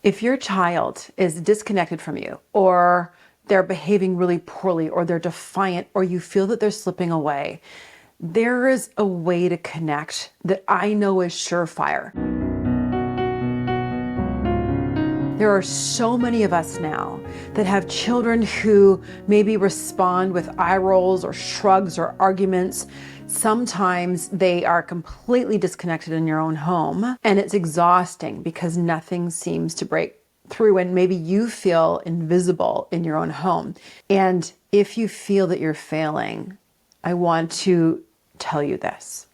If your child is disconnected from you, or they're behaving really poorly, or they're defiant, or you feel that they're slipping away, there is a way to connect that I know is surefire. There are so many of us now that have children who maybe respond with eye rolls or shrugs or arguments. Sometimes they are completely disconnected in your own home, and it's exhausting because nothing seems to break through, and maybe you feel invisible in your own home. And if you feel that you're failing, I want to tell you this.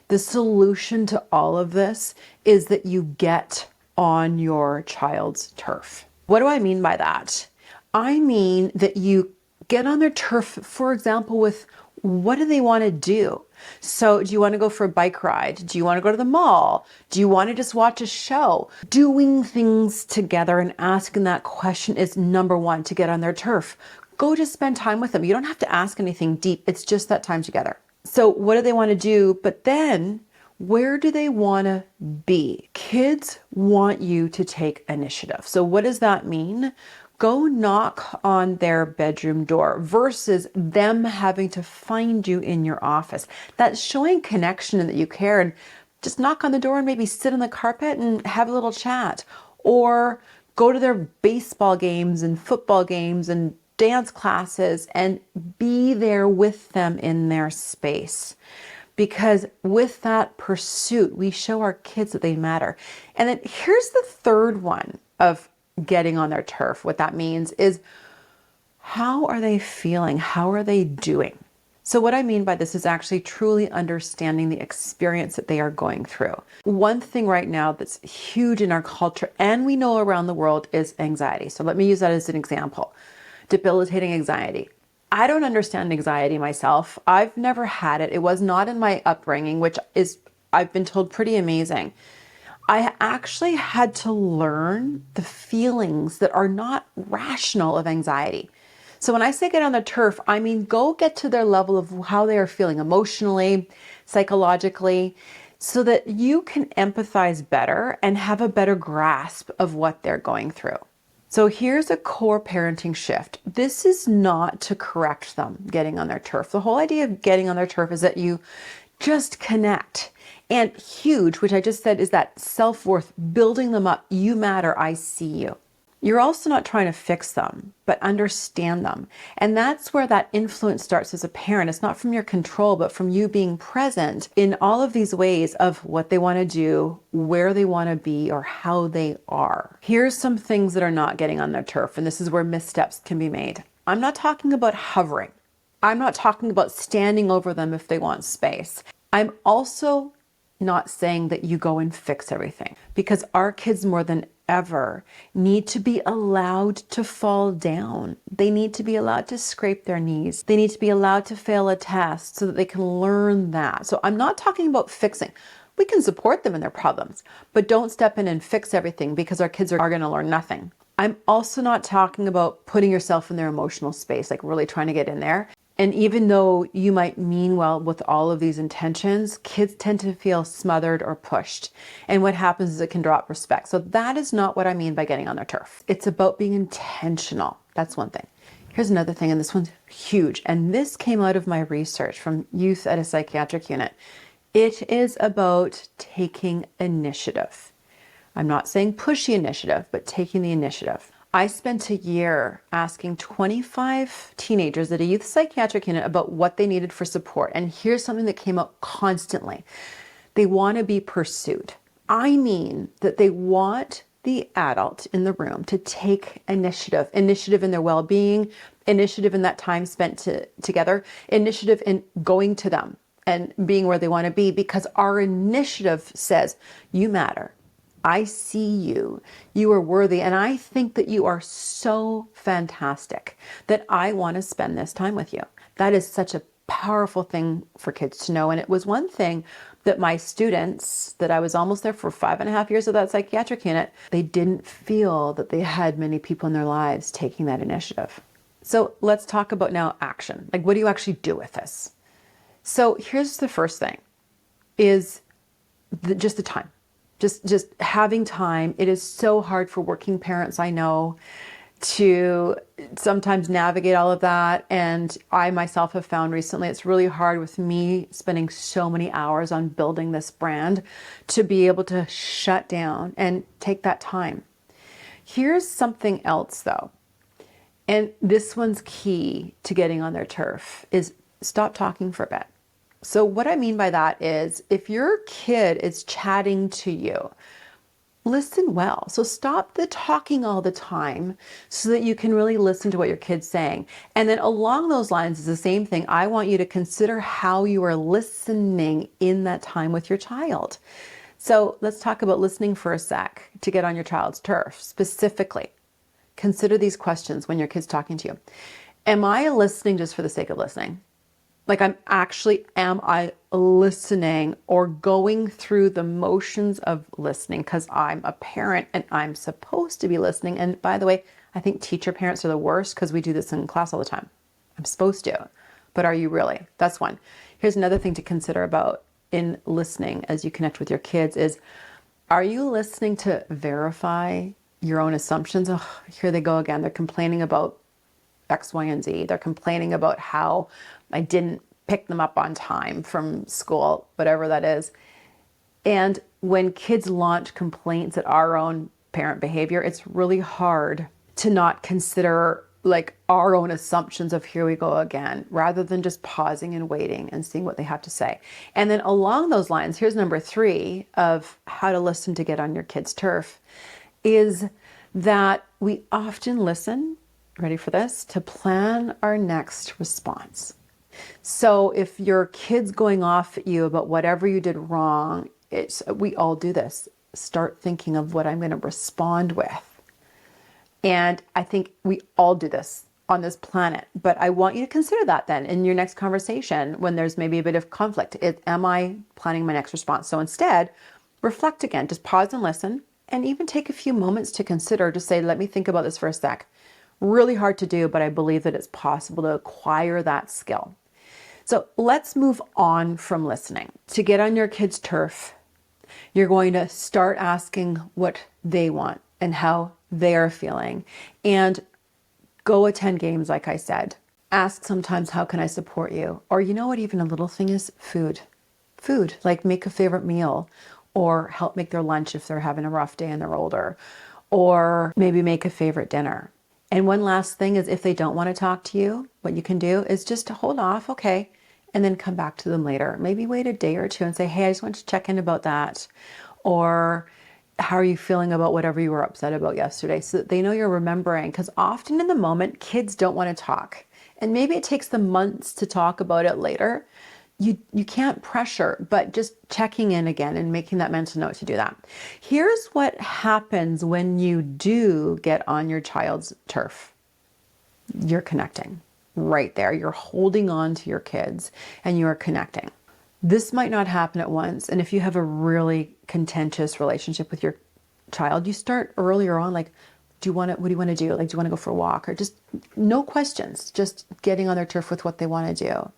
The solution to all of this is that you get on your child's turf. What do I mean by that? I mean that you get on their turf, for example, with what do they want to do? So do you want to go for a bike ride? Do you want to go to the mall? Do you want to just watch a show? Doing things together and asking that question is number one to get on their turf. Go just spend time with them. You don't have to ask anything deep. It's just that time together. So what do they want to do? But then where do they want to be? Kids want you to take initiative. So what does that mean? Go knock on their bedroom door versus them having to find you in your office. That's showing connection and that you care, and just knock on the door and maybe sit on the carpet and have a little chat, or go to their baseball games and football games and dance classes and be there with them in their space. Because with that pursuit, we show our kids that they matter. And then here's the third one of getting on their turf. What that means is, how are they feeling? How are they doing? So what I mean by this is actually truly understanding the experience that they are going through. One thing right now that's huge in our culture, and we know around the world, is anxiety. So let me use that as an example. Debilitating anxiety. I don't understand anxiety myself. I've never had it. It was not in my upbringing, which is, I've been told, pretty amazing. I actually had to learn the feelings that are not rational of anxiety. So when I say get on the turf, I mean go get to their level of how they are feeling emotionally, psychologically, so that you can empathize better and have a better grasp of what they're going through. So here's a core parenting shift. This is not to correct them getting on their turf. The whole idea of getting on their turf is that you just connect. And huge, which I just said, is that self-worth, building them up. You matter, I see you. You're also not trying to fix them, but understand them. And that's where that influence starts as a parent. It's not from your control, but from you being present in all of these ways of what they want to do, where they want to be, or how they are. Here's some things that are not getting on their turf, and this is where missteps can be made. I'm not talking about hovering. I'm not talking about standing over them if they want space. I'm also not saying that you go and fix everything, because our kids more than ever need to be allowed to fall down. They need to be allowed to scrape their knees. They need to be allowed to fail a test so that they can learn that. So I'm not talking about fixing. We can support them in their problems, but don't step in and fix everything, because our kids are going to learn nothing. I'm also not talking about putting yourself in their emotional space, like really trying to get in there. And even though you might mean well with all of these intentions, kids tend to feel smothered or pushed. And what happens is it can drop respect. So that is not what I mean by getting on their turf. It's about being intentional. That's one thing. Here's another thing, and this one's huge. And this came out of my research from youth at a psychiatric unit. It is about taking initiative. I'm not saying pushy initiative, but taking the initiative. I spent a year asking 25 teenagers at a youth psychiatric unit about what they needed for support. And here's something that came up constantly. They want to be pursued. I mean that they want the adult in the room to take initiative in their well-being, initiative in that time spent together, initiative in going to them and being where they want to be, because our initiative says, you matter. I see you. You are worthy. And I think that you are so fantastic that I want to spend this time with you. That is such a powerful thing for kids to know. And it was one thing that my students, that I was almost there for 5.5 years of that psychiatric unit, they didn't feel that they had many people in their lives taking that initiative. So let's talk about now action. Like, what do you actually do with this? So here's the first thing is just the time. Just having time. It is so hard for working parents, I know, to sometimes navigate all of that. And I myself have found recently it's really hard with me spending so many hours on building this brand to be able to shut down and take that time. Here's something else though. And this one's key to getting on their turf is stop talking for a bit. So what I mean by that is if your kid is chatting to you, listen well. So stop the talking all the time so that you can really listen to what your kid's saying. And then along those lines is the same thing. I want you to consider how you are listening in that time with your child. So let's talk about listening for a sec to get on your child's turf. Specifically, consider these questions when your kid's talking to you. Am I listening just for the sake of listening? Like am I listening or going through the motions of listening because I'm a parent and I'm supposed to be listening? And by the way, I think teacher parents are the worst because we do this in class all the time. I'm supposed to, but are you really? That's one. Here's another thing to consider about in listening as you connect with your kids is, are you listening to verify your own assumptions? Oh, here they go again. They're complaining about X, Y, and Z. They're complaining about how I didn't pick them up on time from school, whatever that is. And when kids launch complaints at our own parent behavior, it's really hard to not consider like our own assumptions of here we go again, rather than just pausing and waiting and seeing what they have to say. And then along those lines, here's number 3 of how to listen to get on your kid's turf is that we often listen, ready for this, to plan our next response. So if your kid's going off at you about whatever you did wrong, we all do this. Start thinking of what I'm going to respond with. And I think we all do this on this planet, but I want you to consider that then in your next conversation when there's maybe a bit of conflict. Am I planning my next response? So instead, reflect again, just pause and listen, and even take a few moments to consider, just say, let me think about this for a sec. Really hard to do, but I believe that it's possible to acquire that skill. So let's move on from listening. To get on your kid's turf, you're going to start asking what they want and how they are feeling. And go attend games, like I said. Ask sometimes, how can I support you? Or you know what, even a little thing is food. Food, like make a favorite meal or help make their lunch if they're having a rough day and they're older. Or maybe make a favorite dinner. And one last thing is if they don't want to talk to you, what you can do is just to hold off, okay, and then come back to them later. Maybe wait a day or two and say, hey, I just want to check in about that. Or how are you feeling about whatever you were upset about yesterday, so that they know you're remembering. Because often in the moment, kids don't want to talk. And maybe it takes them months to talk about it later. You can't pressure, but just checking in again and making that mental note to do that. Here's what happens when you do get on your child's turf. You're connecting right there. You're holding on to your kids and you're connecting. This might not happen at once. And if you have a really contentious relationship with your child, you start earlier on, like, what do you want to do? Like, do you want to go for a walk? Or just no questions, just getting on their turf with what they want to do.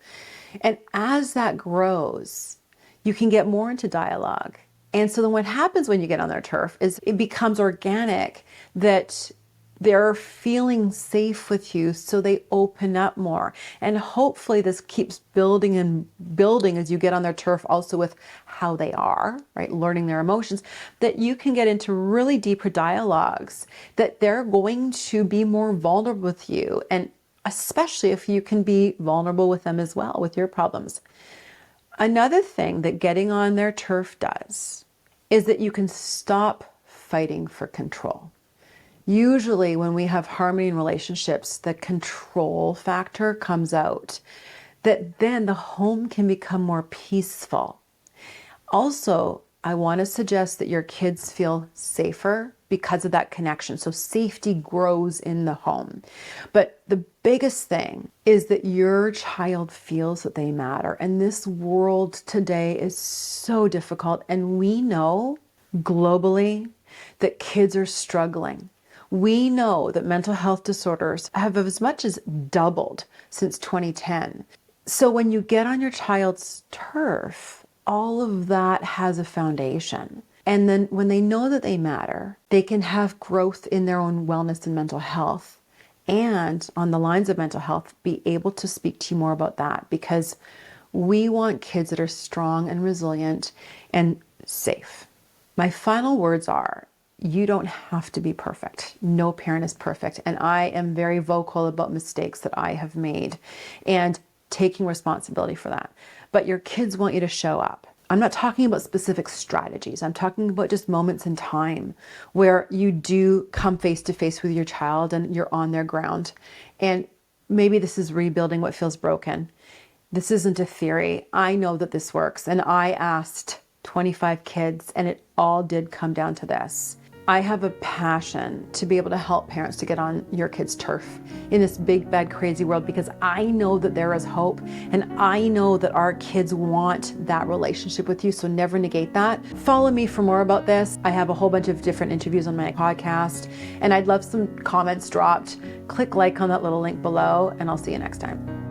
And as that grows, you can get more into dialogue. And so then what happens when you get on their turf is it becomes organic, that they're feeling safe with you, so they open up more. And hopefully this keeps building and building as you get on their turf, also with how they are, right? Learning their emotions, that you can get into really deeper dialogues, that they're going to be more vulnerable with you. And especially if you can be vulnerable with them as well, with your problems. Another thing that getting on their turf does is that you can stop fighting for control. Usually when we have harmony in relationships, the control factor comes out, that then the home can become more peaceful. Also, I want to suggest that your kids feel safer because of that connection. So safety grows in the home. But the biggest thing is that your child feels that they matter. And this world today is so difficult. And we know globally that kids are struggling. We know that mental health disorders have as much as doubled since 2010. So when you get on your child's turf, all of that has a foundation. And then when they know that they matter, they can have growth in their own wellness and mental health. And on the lines of mental health, be able to speak to you more about that, because we want kids that are strong and resilient and safe. My final words are, you don't have to be perfect. No parent is perfect. And I am very vocal about mistakes that I have made and taking responsibility for that. But your kids want you to show up. I'm not talking about specific strategies. I'm talking about just moments in time where you do come face to face with your child and you're on their ground. And maybe this is rebuilding what feels broken. This isn't a theory. I know that this works. And I asked 25 kids and it all did come down to this. I have a passion to be able to help parents to get on your kids' turf in this big, bad, crazy world, because I know that there is hope and I know that our kids want that relationship with you. So never negate that. Follow me for more about this. I have a whole bunch of different interviews on my podcast and I'd love some comments dropped. Click like on that little link below and I'll see you next time.